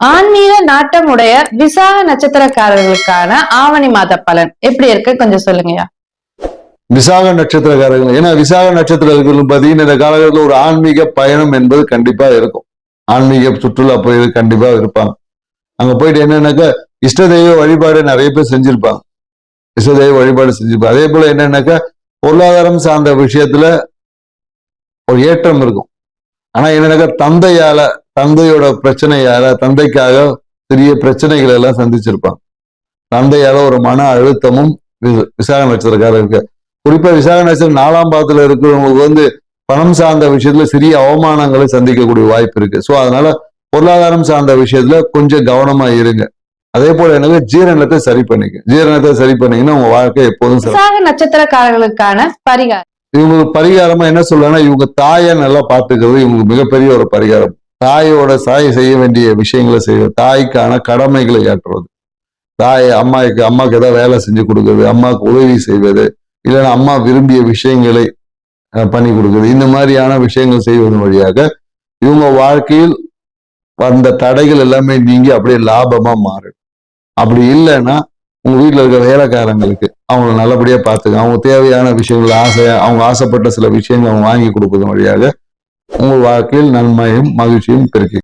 ஆன்மீக நாட்டம் உடைய விசாக நட்சத்திரக்காரர்களுக்கான ஆவணி மாத பலன் எப்படி இருக்கு கொஞ்சம் சொல்லுங்கய்யா. விசாக நட்சத்திரக்காரர்கள், ஏன்னா விசாக நட்சத்திரர்கள் பார்த்தீங்கன்னா இந்த காலகட்டத்தில் ஒரு ஆன்மீக பயணம் என்பது கண்டிப்பா இருக்கும். ஆன்மீக சுற்றுலா போய் கண்டிப்பா இருப்பாங்க. அங்க போயிட்டு என்னன்னாக்கா இஷ்ட தெய்வ வழிபாடு நிறைய பேர் செஞ்சிருப்பாங்க. இஷ்ட தெய்வ வழிபாடு செஞ்சிருப்பாங்க. அதே போல என்னன்னாக்கா பொருளாதாரம் சார்ந்த விஷயத்துல ஒரு ஏற்றம் இருக்கும். ஆனா என்னன்னாக்கா தந்தையோட பிரச்சனையால தந்தைக்காக பெரிய பிரச்சனைகள் எல்லாம் சந்திச்சிருப்பாங்க. தந்தையால ஒரு மன அழுத்தமும் விசாக நட்சத்திரக்காரருக்கு, குறிப்பா விசாக நட்சத்திரம் 4ஆம் பாவத்துல இருக்கிறவங்களுக்கு பணம் சார்ந்த விஷயத்துல சிறிய அவமானங்களை சந்திக்கக்கூடிய வாய்ப்பு இருக்கு. சோ அதனால பொருளாதாரம் சார்ந்த விஷயத்துல கொஞ்சம் கவனமா இருங்க. அதே போல எனக்கு ஜீரணத்தை சரி பண்ணீங்கன்னா உங்க வாழ்க்கை எப்போதும் விசாக நட்சத்திரக்காரர்களுக்கான பரிகாரம். இவங்களுக்கு பரிகாரமா என்ன சொல்றேன்னா, இவங்க தாயை நல்லா பார்த்துக்கிறது இவங்களுக்கு மிகப்பெரிய ஒரு பரிகாரம். தாய் செய்ய வேண்டிய விஷயங்களை செய்வது, தாய்க்கான கடமைகளை ஆற்றுவது, அம்மாக்கு ஏதாவது வேலை செஞ்சு கொடுக்கறது, அம்மாவுக்கு உதவி செய்வது, இல்லைன்னா அம்மா விரும்பிய விஷயங்களை பண்ணி கொடுக்குறது, இந்த மாதிரியான விஷயங்கள் செய்வதன் வழியாக இவங்க வாழ்க்கையில் வந்த தடைகள் எல்லாமே நீங்கி அப்படியே லாபமா மாறும். அப்படி இல்லைன்னா உங்க வீட்டுல இருக்க வேலைக்காரங்களுக்கு அவங்களை நல்லபடியா பார்த்துக்க, அவங்க தேவையான விஷயங்கள் அவங்க ஆசைப்பட்ட சில விஷயங்கள் அவங்க வாங்கி கொடுப்பதன் வழியாக உங்கள் வாழ்க்கையில் நன்மையும் மகிழ்ச்சியும் பெருக்கி